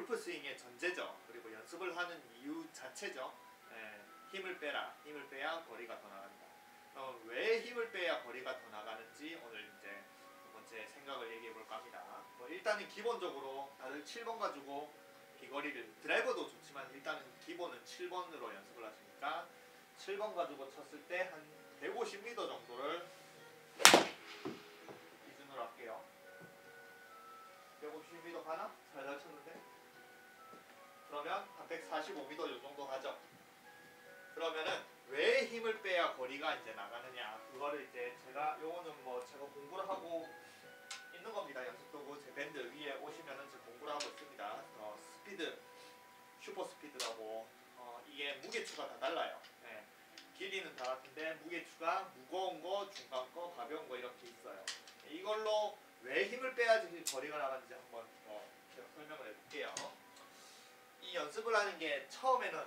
골프 스윙의 전제죠. 그리고 연습을 하는 이유 자체죠. 예, 힘을 빼라. 힘을 빼야 거리가 더 나간다. 왜 힘을 빼야 거리가 더 나가는지 오늘 이제 두 번째 생각을 얘기해 볼까 합니다. 뭐 일단은 기본적으로 다들 7번 가지고 비거리를, 드라이버도 좋지만 일단은 기본은 7번으로 연습을 하시니까 7번 가지고 쳤을 때 한 150m 정도를 기준으로 할게요. 150m 가나? 살살 쳤는데? 그러면 한 145m 이 정도 가죠. 그러면은 왜 힘을 빼야 거리가 이제 나가느냐, 그거를 이제 제가 요거는 뭐 제가 공부를 하고 있는 겁니다. 연습도구 제 밴드 위에 오시면은 제가 공부를 하고 있습니다. 스피드, 슈퍼 스피드라고, 이게 무게추가 다 달라요. 네. 길이는 다 같은데 무게추가 무거운 거, 중간 거, 가벼운 거 이렇게 있어요. 이걸로 왜 힘을 빼야지 거리가 나가는지 한번 제가 설명을 해볼게요. 이 연습을 하는 게 처음에는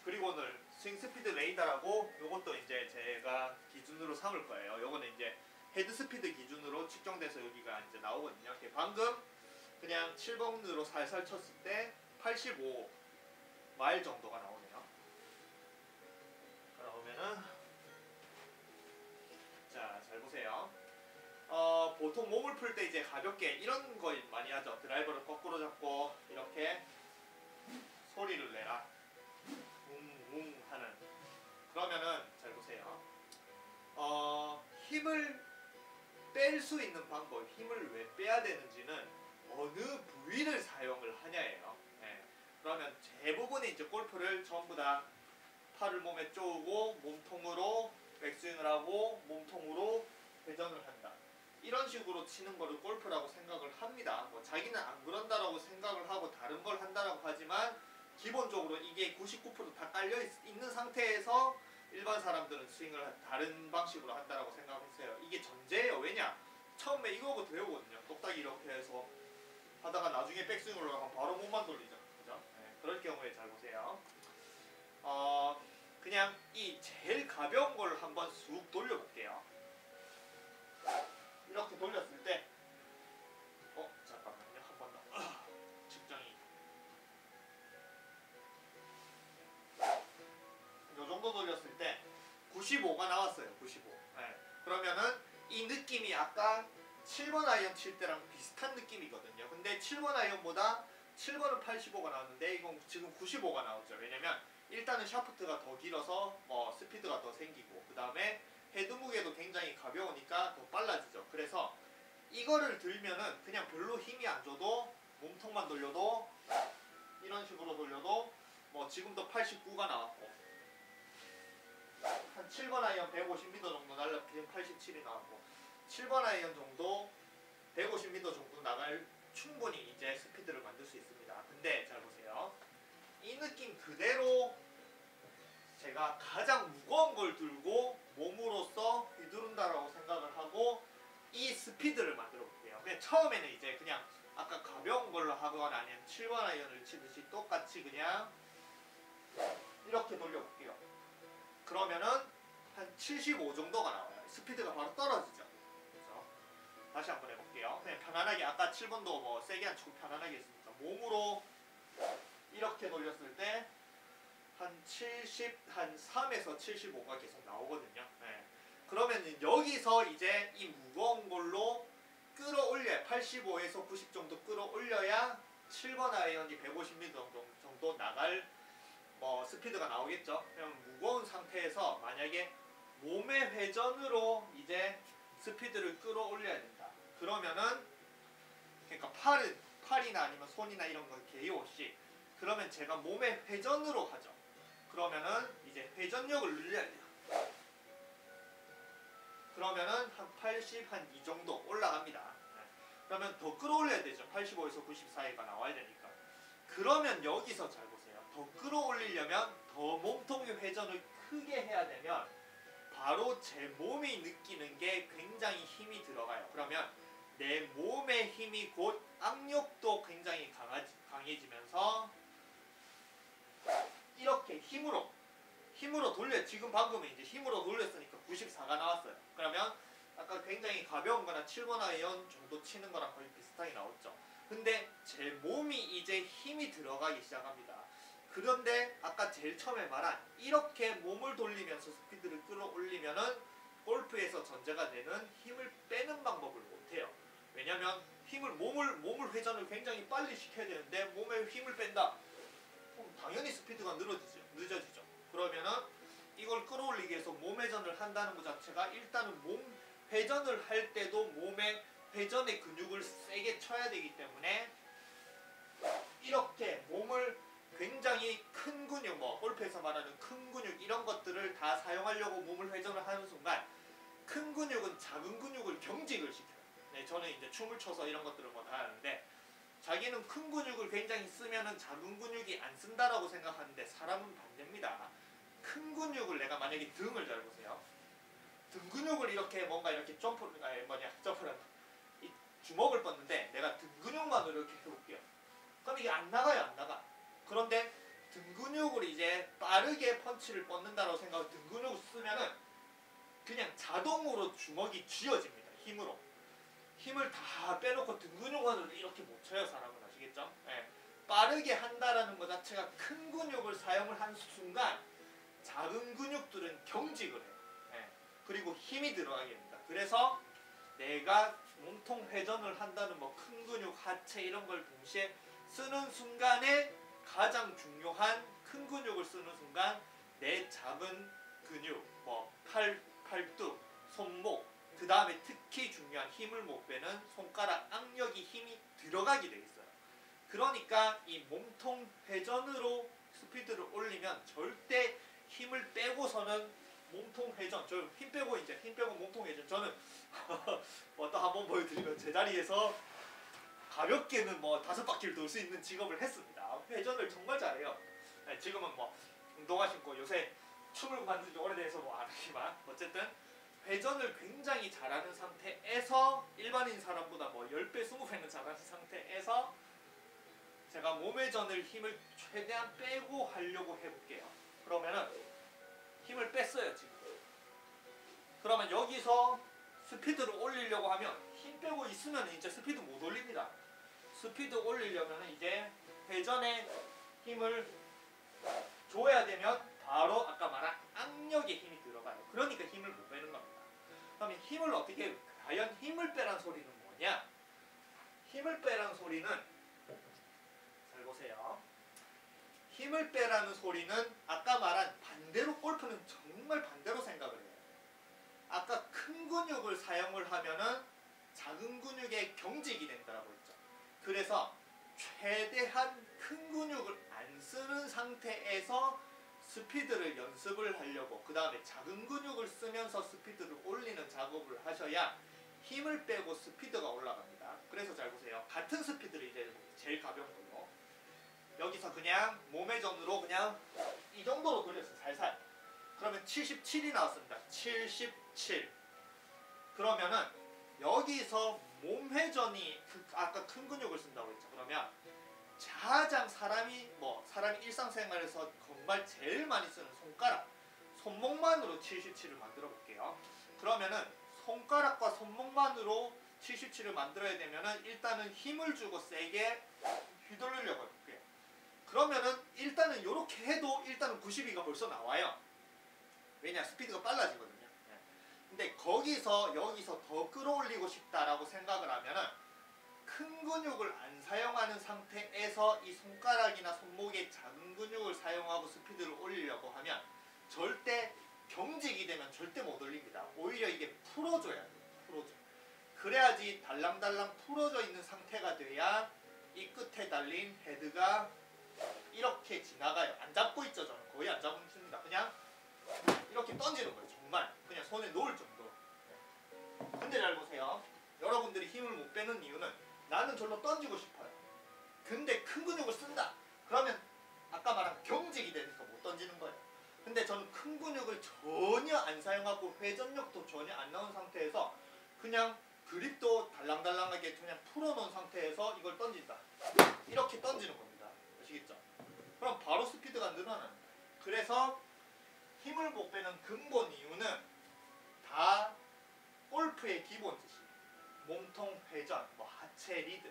그리고 오늘 스윙 스피드 레이더라고 요것도 이제 제가 기준으로 삼을 거예요. 요거는 이제 헤드 스피드 기준으로 측정돼서 여기가 이제 나오거든요. 방금 그냥 7번으로 살살 쳤을 때 85마일 정도가 나오네요. 그러면은 자, 잘 보세요. 보통 몸을 풀 때 이제 가볍게 이런 거 많이 하죠. 드라이버를 거꾸로 잡고 이렇게 소리를 내라. 웅웅 하는. 그러면은 잘 보세요. 힘을 뺄 수 있는 방법, 힘을 왜 빼야 되는지는 어느 부위를 사용을 하냐예요. 네. 그러면 대부분의 이제 골프를 전부 다 팔을 몸에 쪼우고 몸통으로 백스윙을 하고 몸통으로 회전을 한다. 이런 식으로 치는 거를 골프라고 생각을 합니다. 뭐 자기는 안 그런다라고 생각을 하고 다른 걸 한다라고 하지만 기본적으로 이게 99% 다 깔려 있는 상태에서 일반 사람들은 스윙을 다른 방식으로 한다라고 생각했어요. 이게 전제예요. 왜냐? 처음에 이거부터 배우거든요. 똑딱이 이렇게 해서 하다가 나중에 백스윙으로 하면 바로 몸만 돌리죠. 그죠? 네, 그럴 경우에 잘 보세요. 그냥 이 제일 가벼운 걸 한번 쑥 돌려볼게요. 이렇게 돌렸을 때 잠깐만요. 한 번 더. 측정이 요 정도 돌렸을 때 95가 나왔어요. 95. 네. 그러면은 이 느낌이 아까 7번 아이언 칠 때랑 비슷한 느낌이거든요. 근데 7번 아이언보다 7번은 85가 나왔는데 이건 지금 95가 나왔죠. 왜냐면 일단은 샤프트가 더 길어서 스피드가 더 생기고, 그 다음에 헤드 무게도 굉장히 가벼우니까 더 빨라지죠. 그래서 이거를 들면은 그냥 별로 힘이 안 줘도 몸통만 돌려도 이런 식으로 돌려도 뭐 지금도 89가 나왔고, 한 7번 아이언 150m 정도 날라 지금 87이 나왔고, 7번 아이언 정도 150m 정도 나갈 충분히 이제 스피드를 만들 수 있습니다. 근데 잘 보세요. 이 느낌 그대로 제가 가장 무거운 걸 들고 몸으로써 휘두른다라고 생각을 하고 이 스피드를 만들어 볼게요. 그냥 처음에는 이제 그냥 아까 가벼운 걸로 하거나 아니면 7번 아이언을 치듯이 똑같이 그냥 이렇게 돌려볼게요. 그러면은 한 75 정도가 나와요. 스피드가 바로 떨어지죠. 그래서 다시 한번 해볼게요. 그냥 편안하게, 아까 7번도 뭐 세게 안 치고 편안하게 했으니까 몸으로 이렇게 돌렸을 때 한 73에서 75가 계속 나오거든요. 네. 그러면 여기서 이제 이 무거운 걸로 끌어올려야 85에서 90 정도 끌어올려야 7번 아이언이 150m 정도 나갈 스피드가 나오겠죠. 그럼 무거운 상태에서 만약에 몸의 회전으로 이제 스피드를 끌어올려야 된다. 그러면은 그러니까 팔이나 아니면 손이나 이런 거 개의 없이, 그러면 제가 몸의 회전으로 하죠. 그러면은 이제 회전력을 늘려야 돼요. 그러면은 한 80, 한 이 정도 올라갑니다. 그러면 더 끌어올려야 되죠. 85에서 90 사이가 나와야 되니까. 그러면 여기서 잘 보세요. 더 끌어올리려면 더 몸통의 회전을 크게 해야 되면 바로 제 몸이 느끼는 게 굉장히 힘이 들어가요. 그러면 내 몸의 힘이 곧 악력도 굉장히 강해지면서 이렇게 힘으로 돌려, 지금 방금은 이제 힘으로 돌렸으니까 94가 나왔어요. 그러면 아까 굉장히 가벼운 거나 7번 아이언 정도 치는 거랑 거의 비슷하게 나왔죠. 근데 제 몸이 이제 힘이 들어가기 시작합니다. 그런데 아까 제일 처음에 말한 이렇게 몸을 돌리면서 스피드를 끌어올리면은 골프에서 전제가 되는 힘을 빼는 방법을 못해요. 왜냐면 몸을 회전을 굉장히 빨리 시켜야 되는데 몸에 힘을 뺀다. 그럼 당연히 스피드가 늦어지죠. 그러면은 이걸 끌어올리기 위해서 몸 회전을 한다는 것 자체가 일단은 몸 회전을 할 때도 몸의 회전의 근육을 세게 쳐야 되기 때문에 이렇게 몸을 굉장히 큰 근육, 골프에서 말하는 큰 근육 이런 것들을 다 사용하려고 몸을 회전을 하는 순간 큰 근육은 작은 근육을 경직을 시켜요. 네, 저는 이제 춤을 춰서 이런 것들을 다 하는데 자기는 큰 근육을 굉장히 쓰면은 작은 근육이 안 쓴다라고 생각하는데 사람은 반대입니다. 큰 근육을 내가 만약에 등을 잘 보세요. 등 근육을 이렇게 뭔가 이렇게 점프를 이 주먹을 뻗는데 내가 등 근육만으로 이렇게 해볼게요. 그럼 이게 안 나가요, 안 나가. 그런데 등 근육을 이제 빠르게 펀치를 뻗는다고 생각하고 등 근육을 쓰면은 그냥 자동으로 주먹이 쥐어집니다. 힘으로. 힘을 다 빼놓고 등 근육만으로 이렇게 못 쳐요, 사람은. 아시겠죠? 네. 빠르게 한다라는 것 자체가 큰 근육을 사용을 한 순간 작은 근육들은 경직을 해요. 네. 그리고 힘이 들어가게 됩니다. 그래서 내가 몸통 회전을 한다는 큰 근육, 하체 이런 걸 동시에 쓰는 순간에 가장 중요한 큰 근육을 쓰는 순간 내 작은 근육, 팔뚝, 손목, 그 다음에 특히 중요한 힘을 못 빼는 손가락 악력이 힘이 들어가게 돼 있어요. 그러니까 이 몸통 회전으로 스피드를 올리면 절대 힘을 빼고서는 몸통 회전, 저 힘 빼고 몸통 회전, 저는 또 한번 보여드리면 제자리에서 가볍게는 5바퀴를 돌 수 있는 직업을 했습니다. 회전을 정말 잘해요. 네, 지금은 운동화 신고 요새 춤을 만든 지 오래돼서 안 하지만 어쨌든 회전을 굉장히 잘하는 상태에서 일반인 사람보다 10배, 20배는 잘하는 상태에서 제가 몸회전을 힘을 최대한 빼고 하려고 해볼게요. 그러면은 힘을 뺐어요 지금. 그러면 여기서 스피드를 올리려고 하면 힘 빼고 있으면 이제 스피드 못 올립니다. 스피드 올리려면 이제 회전에 힘을 줘야 되면 바로 아까 말한 악력의 힘이 들어가요. 그러니까 힘을 못 빼는 겁니다. 그러면 힘을 어떻게 해요? 과연 힘을 빼란 소리는 뭐냐? 힘을 빼란 소리는 잘 보세요. 힘을 빼라는 소리는 아까 말한 반대로 골프는 정말 반대로 생각을 해요. 아까 큰 근육을 사용을 하면은 작은 근육에 경직이 된다고 했죠. 그래서 최대한 큰 근육을 안 쓰는 상태에서 스피드를 연습을 하려고 그 다음에 작은 근육을 쓰면서 스피드를 올리는 작업을 하셔야 힘을 빼고 스피드가 올라갑니다. 그래서 잘 보세요. 같은 스피드를 이제 제일 가벼운 걸로 여기서 그냥 몸회전으로 그냥 이 정도로 돌렸어요. 살살. 그러면 77이 나왔습니다. 77. 그러면은 여기서 몸회전이 아까 큰 근육을 쓴다고 했죠. 그러면 가장 사람이 일상생활에서 정말 제일 많이 쓰는 손목만으로 77을 만들어 볼게요. 그러면은 손가락과 손목만으로 77을 만들어야 되면은 일단은 힘을 주고 세게 휘두르려고 해볼게요. 그러면은 일단은 이렇게 해도 일단은 92가 벌써 나와요. 왜냐? 스피드가 빨라지거든요. 근데 여기서 더 끌어올리고 싶다라고 생각을 하면은 큰 근육을 안 사용하는 상태에서 이 손가락이나 손목의 작은 근육을 사용하고 스피드를 올리려고 하면 절대 경직이 되면 절대 못 올립니다. 오히려 이게 풀어줘야 돼요. 그래야지 달랑달랑 풀어져 있는 상태가 돼야 이 끝에 달린 헤드가 이렇게 지나가요. 안 잡고 있죠. 저는 거의 안 잡고 있습니다. 그냥 이렇게 던지는 거예요. 정말 그냥 손에 놓을 정도로. 근데 잘 보세요. 여러분들이 힘을 못 빼는 이유는 나는 절로 던지고 싶어요. 근데 큰 근육을 쓴다. 그러면 아까 말한 경직이 되니까 못 던지는 거예요. 근데 저는 큰 근육을 전혀 안 사용하고 회전력도 전혀 안 나온 상태에서 그냥 그립도 달랑달랑하게 그냥 풀어놓은 상태에서 이걸 던진다. 이렇게 던지는 겁니다. 아시겠죠? 그럼 바로 스피드가 늘어나는 거예요. 그래서 힘을 못 빼는 근본 이유는 다 골프의 기본 지식, 몸통 회전, 하체 리드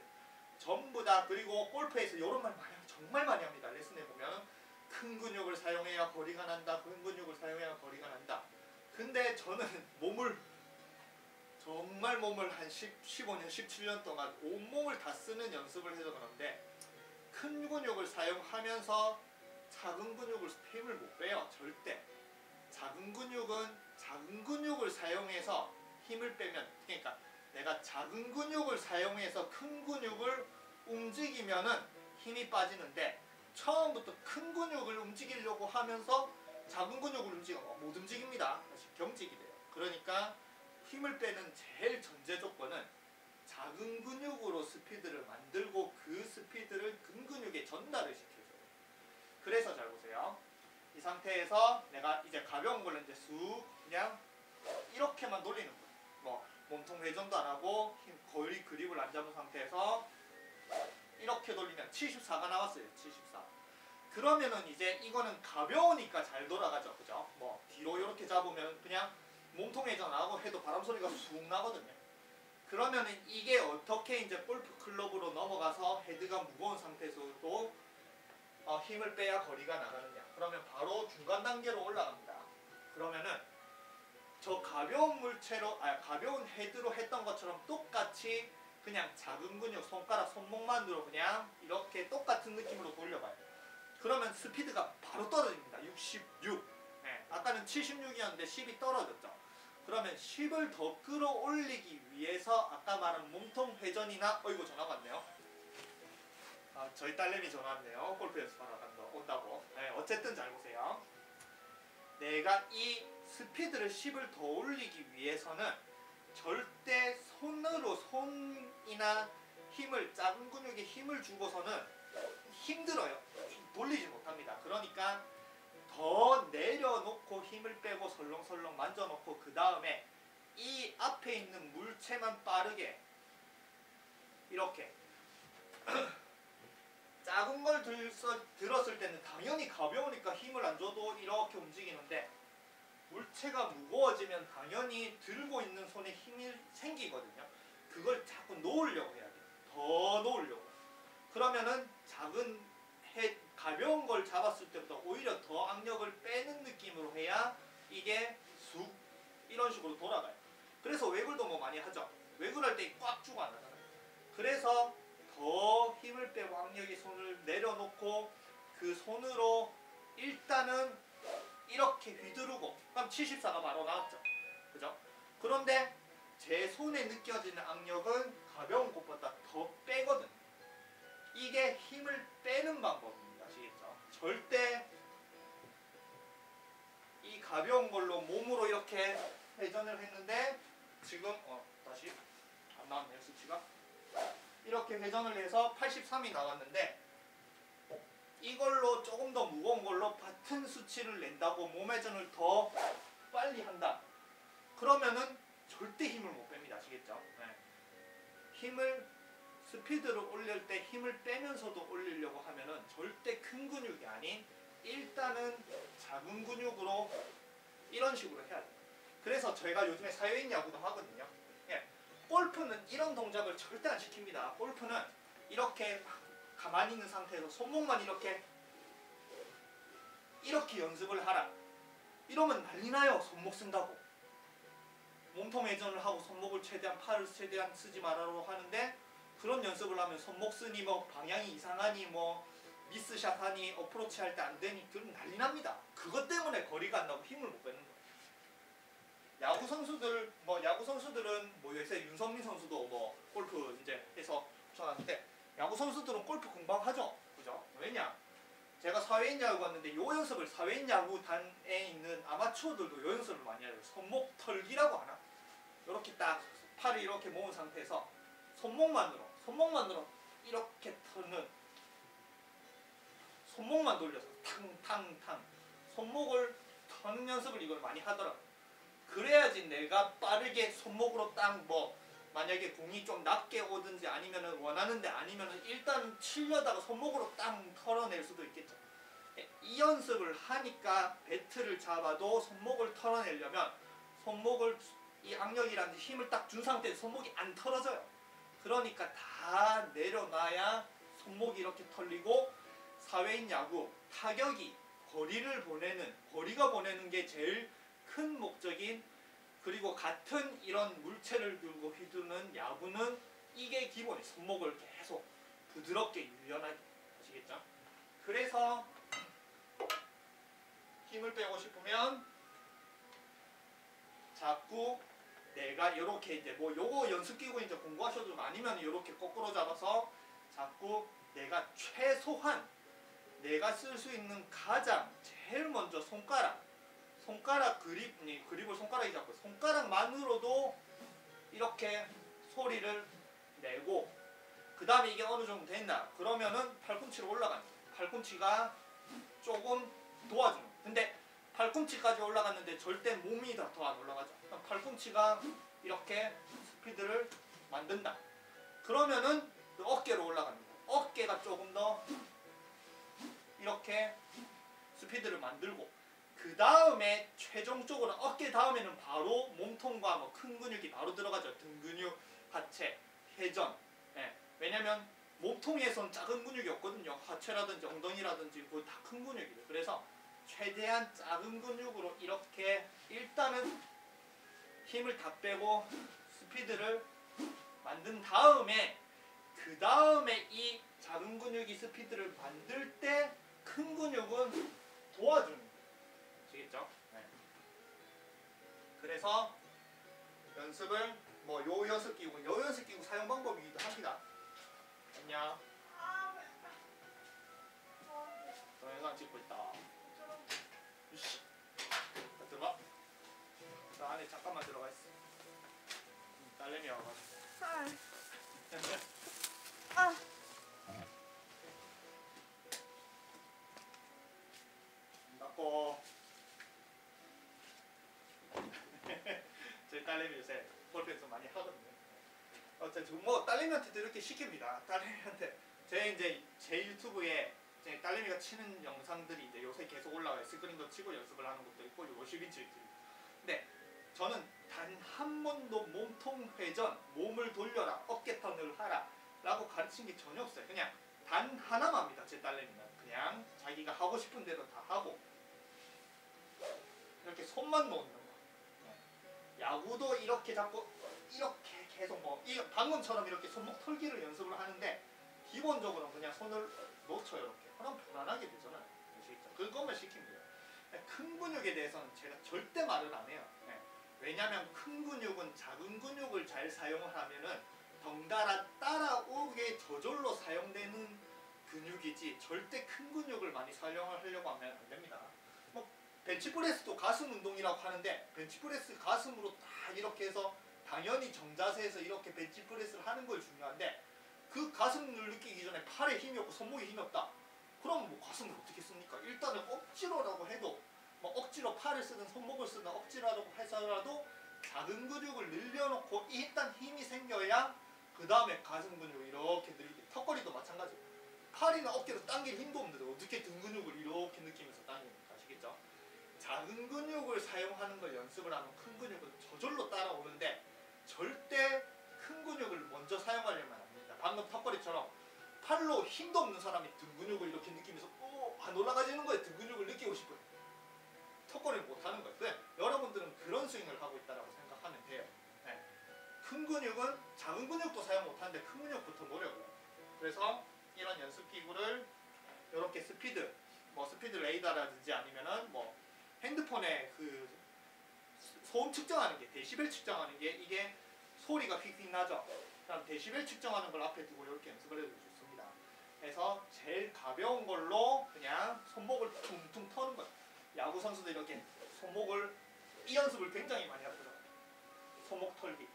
전부 다. 그리고 골프에서 이런 말 많이 정말 많이 합니다. 레슨에 보면 큰 근육을 사용해야 거리가 난다. 큰 근육을 사용해야 거리가 난다. 근데 저는 정말 몸을 한 15년, 17년 동안 온몸을 다 쓰는 연습을 해서 그런데 큰 근육을 사용하면서 작은 근육을 힘을 못 빼요. 절대. 작은 근육을 사용해서 힘을 빼면, 그러니까 내가 작은 근육을 사용해서 큰 근육을 움직이면은 힘이 빠지는데 처음부터 큰 근육을 움직이려고 하면서 작은 근육을 움직이면 못 움직입니다. 다시 경직이 돼요. 그러니까 힘을 빼는 제일 전제 조건은 작은 근육으로 스피드를 만들고 그 스피드를 큰 근육에 전달을 시켜줘요. 그래서 잘 보세요. 이 상태에서 내가 이제 가벼운 걸로 이제 쑥 그냥 이렇게만 돌리는 거예요. 뭐 몸통 회전도 안 하고 거의 그립을 안 잡은 상태에서 이렇게 돌리면 74가 나왔어요. 74. 그러면은 이제 이거는 가벼우니까 잘 돌아가죠. 그죠? 뭐 뒤로 이렇게 잡으면 그냥 몸통 회전 안 하고 해도 바람 소리가 쑥 나거든요. 그러면은 이게 어떻게 이제 골프 클럽으로 넘어가서 헤드가 무거운 상태에서도 힘을 빼야 거리가 나가느냐. 그러면 바로 중간 단계로 올라갑니다. 그러면은 저 가벼운 가벼운 헤드로 했던 것처럼 똑같이 그냥 작은 근육, 손목만으로 그냥 이렇게 똑같은 느낌으로 돌려봐요. 그러면 스피드가 바로 떨어집니다. 66. 네, 아까는 76이었는데 10이 떨어졌죠. 그러면 10을 더 끌어올리기 위해서 아까 말한 몸통 회전이나 어이구 전화가 왔네요. 저희 딸내미 전화 왔네요. 골프 연습하러 온다고. 네, 어쨌든 잘 보세요. 내가 이 스피드를 10을 더 올리기 위해서는 절대 손이나 작은 근육에 힘을 주고서는 힘들어요. 돌리지 못합니다. 그러니까 더 내려놓고 힘을 빼고 설렁설렁 만져놓고 그 다음에 이 앞에 있는 물체만 빠르게 이렇게 작은 걸 들었을 때는 당연히 가벼우니까 힘을 안 줘도 이렇게 움직이는데 물체가 무거워지면 당연히 들고 있는 손에 힘이 생기거든요. 그걸 자꾸 놓으려고 해야 돼요. 더 놓으려고. 그러면은 가벼운 걸 잡았을 때보다 오히려 더 악력을 빼는 느낌으로 해야 이게 쑥 이런 식으로 돌아가요. 그래서 외굴도 뭐 많이 하죠. 외굴할 때 꽉 주고 안 하잖아요. 그래서 더 힘을 빼고 악력이 손을 내려놓고 그 손으로 일단은 이렇게 휘두르고 그럼 74가 바로 나왔죠. 그죠? 그런데 제 손에 느껴지는 악력은 가벼운 것보다 더 빼거든요. 이게 힘을 빼는 방법입니다. 아시겠죠? 절대 이 가벼운 걸로 몸으로 이렇게 회전을 했는데 지금 다시 안 나왔네요. 수치가. 이렇게 회전을 해서 83이 나왔는데 이걸로 조금 더 무거운 걸로 같은 수치를 낸다고 몸 회전을 더 빨리 한다. 그러면은 절대 힘을 못 뺍니다. 아시겠죠? 네. 스피드를 올릴 때 힘을 빼면서도 올리려고 하면은 절대 큰 근육이 아닌 일단은 작은 근육으로 이런 식으로 해야 돼요. 그래서 저희가 요즘에 사회인 야구도 하거든요. 예. 골프는 이런 동작을 절대 안 시킵니다. 골프는 이렇게 가만히 있는 상태에서 손목만 이렇게 연습을 하라. 이러면 난리 나요. 손목 쓴다고. 몸통 회전을 하고 손목을 팔을 최대한 쓰지 말라고 하는데 그런 연습을 하면 손목 쓰니 뭐 방향이 이상하니 뭐 미스샷 하니 어프로치 할 때 안 되니 그럼 난리 납니다. 그것 때문에 거리가 안 나고 힘을 못 빼는 거예요. 야구 선수들은 뭐 요새 윤성민 선수도 뭐 골프 이제 해서 좋아하는데 야구 선수들은 골프 금방 하죠. 그죠? 왜냐? 제가 사회인 야구 갔는데 요 연습을 사회인 야구단에 있는 아마추어들도 요 연습을 많이 해요. 손목 털기라고 하나? 이렇게 딱 팔을 이렇게 모은 상태에서 손목만으로 이렇게 터는 손목만 돌려서 탕탕탕 손목을 터는 연습을 이걸 많이 하더라고요. 그래야지 내가 빠르게 손목으로 딱 만약에 공이 좀 낮게 오든지 아니면은 원하는데 아니면은 일단 치려다가 손목으로 딱 털어낼 수도 있겠죠. 이 연습을 하니까 배트를 잡아도 손목을 털어내려면 이 악력이라든지 힘을 딱 준 상태에서 손목이 안 털어져요. 그러니까 다 내려놔야 손목이 이렇게 털리고 사회인 야구 타격이 거리가 보내는 게 제일 큰 목적인, 그리고 같은 이런 물체를 들고 휘두르는 야구는 이게 기본이 손목을 계속 부드럽게 유연하게, 아시겠죠? 그래서 힘을 빼고 싶으면 자꾸 내가 이렇게 이제 뭐 요거 연습기구 이제 공부하셔도 좀, 아니면 이렇게 거꾸로 잡아서 자꾸 내가 최소한 내가 쓸 수 있는 가장 제일 먼저 손가락 그립을 손가락이 잡고 손가락만으로도 이렇게 소리를 내고, 그 다음에 이게 어느 정도 됐나 그러면은 팔꿈치로 올라가는 거예요. 팔꿈치가 조금 도와주는 거예요. 근데 팔꿈치까지 올라갔는데 절대 몸이 더 안 올라가죠. 팔꿈치가 이렇게 스피드를 만든다. 그러면은 어깨로 올라갑니다. 어깨가 조금 더 이렇게 스피드를 만들고, 그 다음에 최종적으로 어깨 다음에는 바로 몸통과 뭐 큰 근육이 바로 들어가죠. 등 근육, 하체, 회전. 예. 왜냐면 몸통에선 작은 근육이 없거든요. 하체라든지 엉덩이라든지 그거 다 큰 근육이에요. 그래서 최대한 작은 근육으로 이렇게 일단은 힘을 다 빼고 스피드를 만든 다음에, 그 다음에 이 작은 근육이 스피드를 만들 때 큰 근육은 도와주는 거예요. 아시겠죠? 네. 그래서 연습을 뭐 요 연습기구 사용 방법이기도 합니다. 안녕. 동영상 찍고 있다. 으쌰. 들어가. 저 안에 잠깐만 들어가 있어. 딸내미 와가지고. 닫고. 저희 딸내미 요새 볼펜에서 많이 하거든요. 어쨌든 뭐 딸내미한테도 이렇게 시킵니다. 딸내미한테 제 유튜브에 제 딸내미가 치는 영상들이 이제 요새 계속 올라와요. 스크린도 치고 연습을 하는 것도 있고 50인치 유튜브. 근데 저는 단 한 번도 몸통 회전, 몸을 돌려라, 어깨 턴을 하라 라고 가르친 게 전혀 없어요. 그냥 단 하나만 합니다. 제 딸내미는 그냥 자기가 하고 싶은 대로 다 하고, 이렇게 손만 놓는 거. 야구도 이렇게 잡고 이렇게 계속 뭐 방금처럼 이렇게 손목 털기를 연습을 하는데, 기본적으로 그냥 손을 놓쳐요. 이렇게. 그럼 편안하게 되잖아요. 아시겠죠? 그것만 시킵니다. 큰 근육에 대해서는 제가 절대 말을 안 해요. 왜냐하면 큰 근육은 작은 근육을 잘 사용을 하면은 덩달아 따라오게 저절로 사용되는 근육이지, 절대 큰 근육을 많이 사용을 하려고 하면 안 됩니다. 뭐 벤치프레스도 가슴 운동이라고 하는데, 벤치프레스 가슴으로 딱 이렇게 해서 당연히 정자세에서 이렇게 벤치프레스를 하는 걸 중요한데, 그 가슴을 느끼기 전에 팔에 힘이 없고 손목에 힘이 없다. 그럼 뭐 가슴을 어떻게 씁니까? 일단은 억지로라고 해도, 뭐 억지로 팔을 쓰든 손목을 쓰든 억지로라고 해서라도 작은 근육을 늘려놓고 일단 힘이 생겨야 그 다음에 가슴 근육을 이렇게 늘리게. 턱걸이도 마찬가지예요. 팔이나 어깨로 당길 힘도 없는데 어떻게 등 근육을 이렇게 느끼면서 당깁니까? 아시겠죠? 작은 근육을 사용하는 걸 연습을 하면 큰 근육은 저절로 따라오는데, 절대 큰 근육을 먼저 사용하려면 안 됩니다. 방금 턱걸이처럼 팔로 힘도 없는 사람이 등 근육을 이렇게 느끼면서 안 올라가지는 거예요. 등 근육을 느끼고 싶어요. 턱걸이를 못하는 거예요. 네. 여러분들은 그런 스윙을 하고 있다고 생각하면 돼요. 네. 큰 근육은 작은 근육도 사용 못하는데 큰 근육부터 노려고요. 그래서 이런 연습기구를 이렇게 스피드 레이더라든지 아니면은 뭐 핸드폰에 그 소음 측정하는 게, 데시벨 측정하는 게, 이게 소리가 휙휙 나죠. 그럼 데시벨 측정하는 걸 앞에 두고 이렇게 연습을 해도 좋습니다. 그래서 제일 가벼운 걸로 그냥 손목을 퉁퉁 터는 거예요. 야구 선수들 이렇게 손목을, 이 연습을 굉장히 많이 하더라고요. 손목 털기.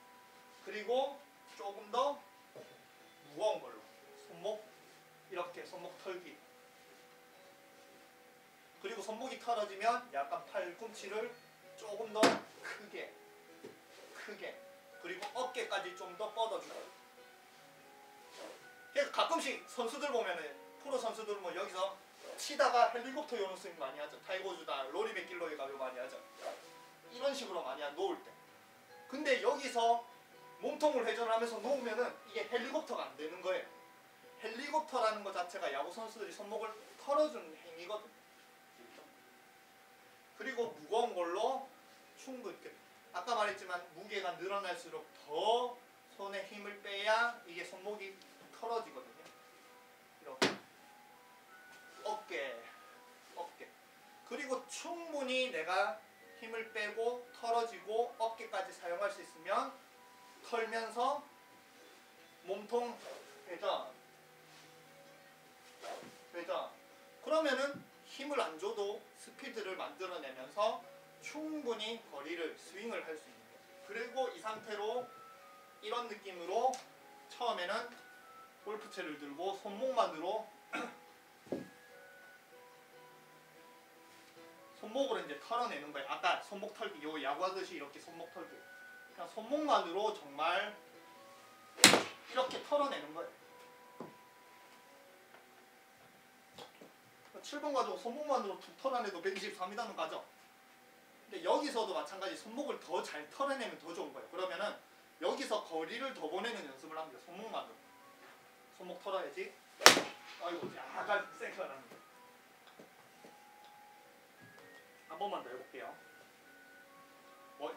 그리고 조금 더 무거운 걸로 이렇게 손목 털기. 그리고 손목이 털어지면 약간 팔꿈치를 조금 더 크게, 그리고 어깨까지 좀 더 뻗어주고. 가끔씩 선수들 보면은, 프로 선수들 뭐 여기서 치다가 헬리콥터 요는 스윙 많이 하죠. 타이거즈다, 로리 맥길로이가 많이 하죠. 이런 식으로 많이 놓을 때. 근데 여기서 몸통을 회전하면서 놓으면은 이게 헬리콥터가 안 되는 거예요. 헬리콥터라는 것 자체가 야구 선수들이 손목을 털어주는 행위거든. 그리고 무거운 걸로 충분히 아까 말했지만 무게가 늘어날수록 더 손에 힘을 빼야 이게 손목이 털어지거든요. 이렇게 어깨 그리고 충분히 내가 힘을 빼고 털어지고 어깨까지 사용할 수 있으면 털면서 몸통 회전 그러면은 힘을 안 줘도 스피드를 만들어내면서 충분히 거리를 스윙을 할 수 있는 거예요. 그리고 이 상태로 이런 느낌으로 처음에는 골프채를 들고 손목만으로 손목으로 이제 털어내는 거예요. 아까 손목 털기, 요 야구하듯이 이렇게 손목 털기. 그냥 손목만으로 정말 이렇게 털어내는 거예요. 7번 가지고 손목만으로 툭 털어내도 124m는 가죠. 근데 여기서도 마찬가지 손목을 더 잘 털어내면 더 좋은 거예요. 그러면은 여기서 거리를 더 보내는 연습을 합니다. 손목만으로. 손목 털어야지. 아이고 약간 생크가 납니다. 한 번만 더 해볼게요.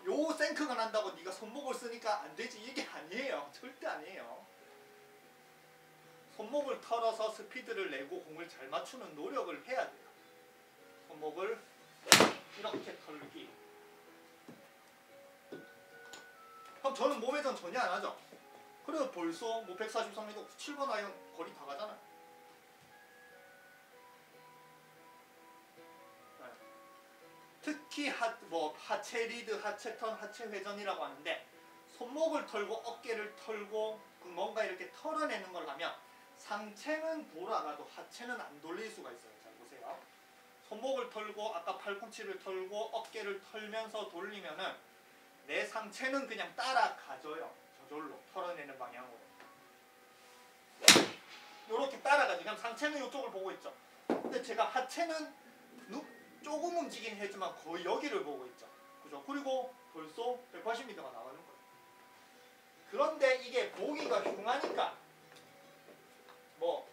요 생크가 난다고 네가 손목을 쓰니까 안 되지 이게 아니에요. 절대 아니에요. 손목을 털어서 스피드를 내고 공을 잘 맞추는 노력을 해야 돼요. 손목을 이렇게 털기. 그럼 저는 몸회전 전혀 안 하죠. 그래서 벌써 뭐 143m 7번 아이언 거리 다 가잖아요. 네. 특히 하체 리드, 하체 턴, 하체 회전이라고 하는데 손목을 털고 어깨를 털고 뭔가 이렇게 털어내는 걸 하면 상체는 돌아가도 하체는 안 돌릴 수가 있어요. 잘 보세요. 손목을 털고 아까 팔꿈치를 털고 어깨를 털면서 돌리면은 내 상체는 그냥 따라가줘요. 저절로 털어내는 방향으로. 이렇게 따라가죠. 그냥 상체는 이쪽을 보고 있죠. 근데 제가 하체는 조금 움직이긴 했지만 거의 여기를 보고 있죠. 그죠? 그리고 벌써 180m가 나가는 거예요. 그런데 이게 보기가 흉하니까 뭐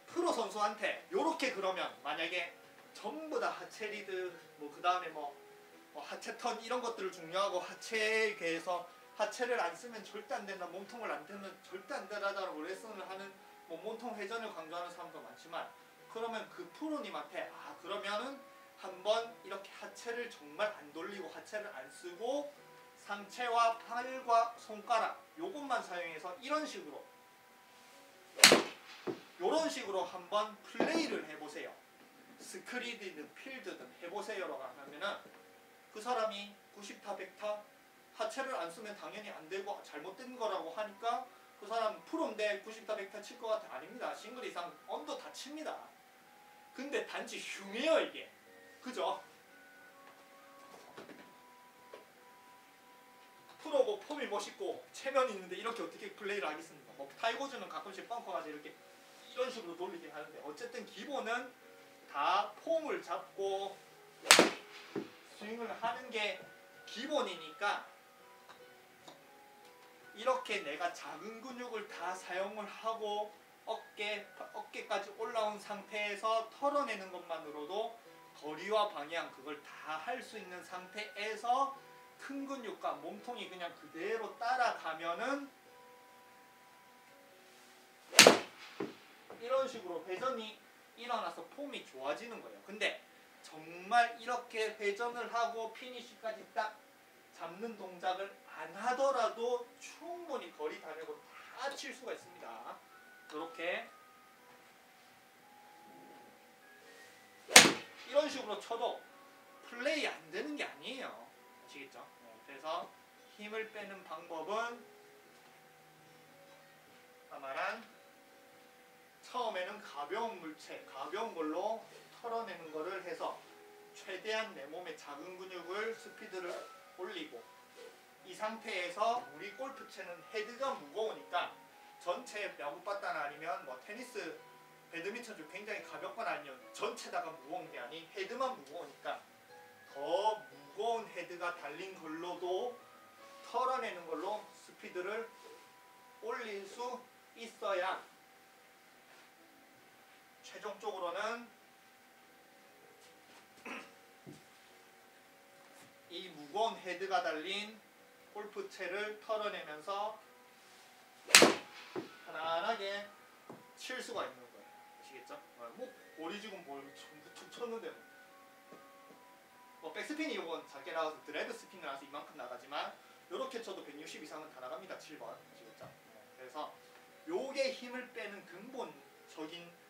프로 선수한테 요렇게 그러면 만약에 전부 다 하체 리드 그 다음에 뭐 하체 턴 이런 것들을 중요하고 하체에 대해서 하체를 안 쓰면 절대 안 된다, 몸통을 안 대면 절대 안 된다라고 레슨을 하는 몸통 회전을 강조하는 사람도 많지만 그러면 그 프로님한테 그러면은 한번 이렇게 하체를 정말 안 돌리고 하체를 안 쓰고 상체와 팔과 손가락 요것만 사용해서 이런 식으로 한번 플레이를 해보세요. 스크리드든 필드든 해보세요라고 하면은 그 사람이 90타 100타 하체를 안 쓰면 당연히 안 되고 잘못된 거라고 하니까 그 사람 프로인데 90타 100타 칠 것 같아. 아닙니다. 싱글 이상 언더 다 칩니다. 근데 단지 흉해요 이게. 그죠? 프로고 폼이 멋있고 체면이 있는데 이렇게 어떻게 플레이를 하겠습니까? 타이거즈는 가끔씩 벙커가서 이렇게 이런 식으로 돌리긴 하는데 어쨌든 기본은 다 폼을 잡고 스윙을 하는 게 기본이니까 이렇게 내가 작은 근육을 다 사용을 하고 어깨까지 올라온 상태에서 털어내는 것만으로도 거리와 방향 그걸 다 할 수 있는 상태에서 큰 근육과 몸통이 그냥 그대로 따라가면은 이런 식으로 회전이 일어나서 폼이 좋아지는 거예요. 근데 정말 이렇게 회전을 하고 피니쉬까지 딱 잡는 동작을 안 하더라도 충분히 거리 다니고 다 칠 수가 있습니다. 이렇게 이런 식으로 쳐도 플레이 안 되는 게 아니에요. 아시겠죠? 그래서 힘을 빼는 방법은 아마란 처음에는 가벼운 물체, 가벼운 걸로 털어내는 거를 해서 최대한 내 몸의 작은 근육을 스피드를 올리고 이 상태에서 우리 골프채는 헤드가 무거우니까 전체 야구바따나 아니면 테니스, 배드민턴 중 굉장히 가볍거나 아니면 전체다가 무거운 게 아닌 헤드만 무거우니까 더 무거운 헤드가 달린 걸로도 털어내는 걸로 스피드를 올릴 수 있어야 최종적으로는 이 무거운 헤드가 달린 골프채를 털어내면서 편안하게 칠 수가 있는 거예요. 아시겠죠? 뭐 볼이 지금 뭘 전부 툭 쳤는데 뭐 백스핀이 이건 작게 나가서 드라이브 스핀이 나와서 이만큼 나가지만 이렇게 쳐도 160 이상은 다 나갑니다. 7번 아시겠죠? 그래서 요게 힘을 빼는 근본적인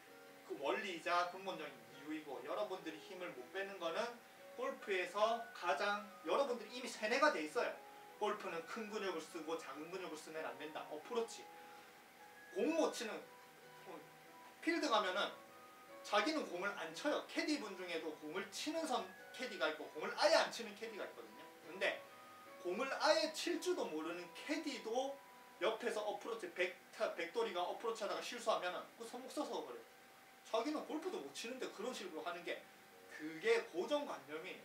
그 원리이자 근본적인 이유이고, 여러분들이 힘을 못 빼는 거는 골프에서 가장 여러분들이 이미 세뇌가 돼 있어요. 골프는 큰 근육을 쓰고 작은 근육을 쓰면 안 된다. 어프로치 공 못 치는 필드 가면은 자기는 공을 안 쳐요. 캐디분 중에도 공을 치는 캐디가 있고 공을 아예 안 치는 캐디가 있거든요. 근데 공을 아예 칠 줄도 모르는 캐디도 옆에서 어프로치 백돌이가 어프로치 하다가 실수하면은 그 손목 써서 그래요. 자기는 골프도 못 치는데 그런 식으로 하는 게 그게 고정관념이에요.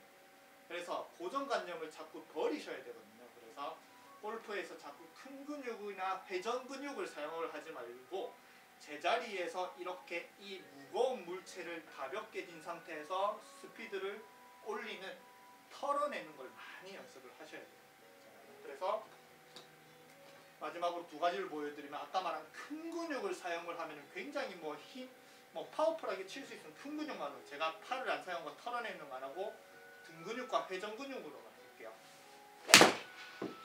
그래서 고정관념을 자꾸 버리셔야 되거든요. 그래서 골프에서 자꾸 큰 근육이나 회전 근육을 사용을 하지 말고 제자리에서 이렇게 이 무거운 물체를 가볍게 din 상태에서 스피드를 올리는, 털어내는 걸 많이 연습을 하셔야 돼요. 그래서 마지막으로 두 가지를 보여드리면, 아까 말한 큰 근육을 사용을 하면 굉장히 파워풀하게 칠 수 있는 큰 근육만으로, 제가 팔을 안 사용하고 털어내는 거 안 하고 등 근육과 회전 근육으로 가볼게요.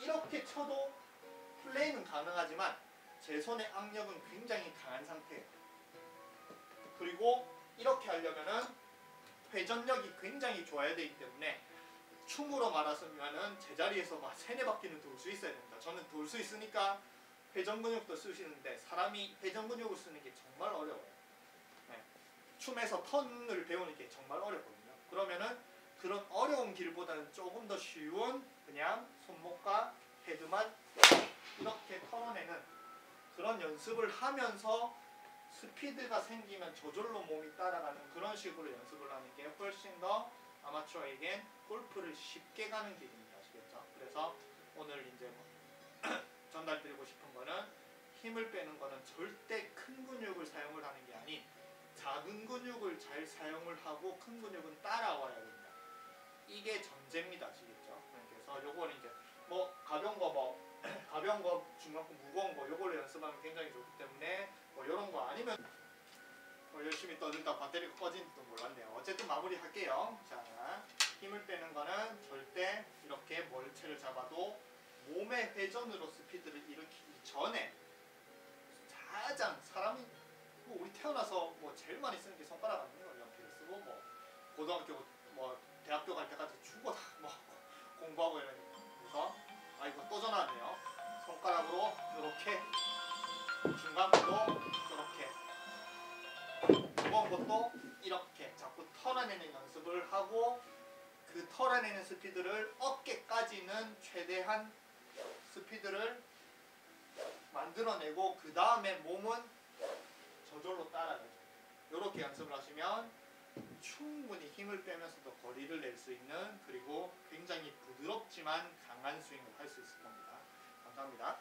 이렇게 쳐도 플레이는 가능하지만 제 손의 악력은 굉장히 강한 상태예요. 그리고 이렇게 하려면은 회전력이 굉장히 좋아야 되기 때문에 춤으로 말하자면은 제자리에서 막 3-4바퀴는 돌 수 있어야 됩니다. 저는 돌 수 있으니까 회전 근육도 쓰시는데, 사람이 회전 근육을 쓰는 게 정말 어려워요. 네. 춤에서 턴을 배우는 게 정말 어렵거든요. 그러면은 그런 어려운 길보다는 조금 더 쉬운 그냥 손목과 헤드만 이렇게 털어내는 그런 연습을 하면서 스피드가 생기면 저절로 몸이 따라가는 그런 식으로 연습을 하는 게 훨씬 더 아마추어에겐 골프를 쉽게 가는 길입니다. 아시겠죠? 그래서 오늘 이제 전달드리고 싶은 거는, 힘을 빼는 거는 절대 큰 근육을 사용을 하는 게 아닌 작은 근육을 잘 사용을 하고 큰 근육은 따라와야 됩니다. 이게 전제입니다. 아시겠죠? 그래서 요거는 이제 가벼운 거, 중간 거, 무거운 거 요걸로 연습하면 굉장히 좋기 때문에 요런 거 아니면 열심히 떠들다 배터리가 꺼진지도 몰랐네요. 어쨌든 마무리 할게요. 자, 힘을 빼는 거는 절대 이렇게 멀체를 잡아도 몸의 회전으로 스피드를 일으키기 전에 가장 사람이 우리 태어나서 제일 많이 쓰는 게 손가락 아니에요. 이렇게 쓰고 고등학교 대학교 갈 때까지 죽어다 공부하고 이러니까. 그래서 이거 또 전화 왔네요. 손가락으로 이렇게, 중간 것도 이렇게, 무거운 것도 이렇게 자꾸 털어내는 연습을 하고, 그 털어내는 스피드를 어깨까지는 최대한 스피드를 만들어내고 그 다음에 몸은 저절로 따라가죠. 이렇게 연습을 하시면 충분히 힘을 빼면서도 거리를 낼 수 있는, 그리고 굉장히 부드럽지만 강한 스윙을 할 수 있을 겁니다. 감사합니다.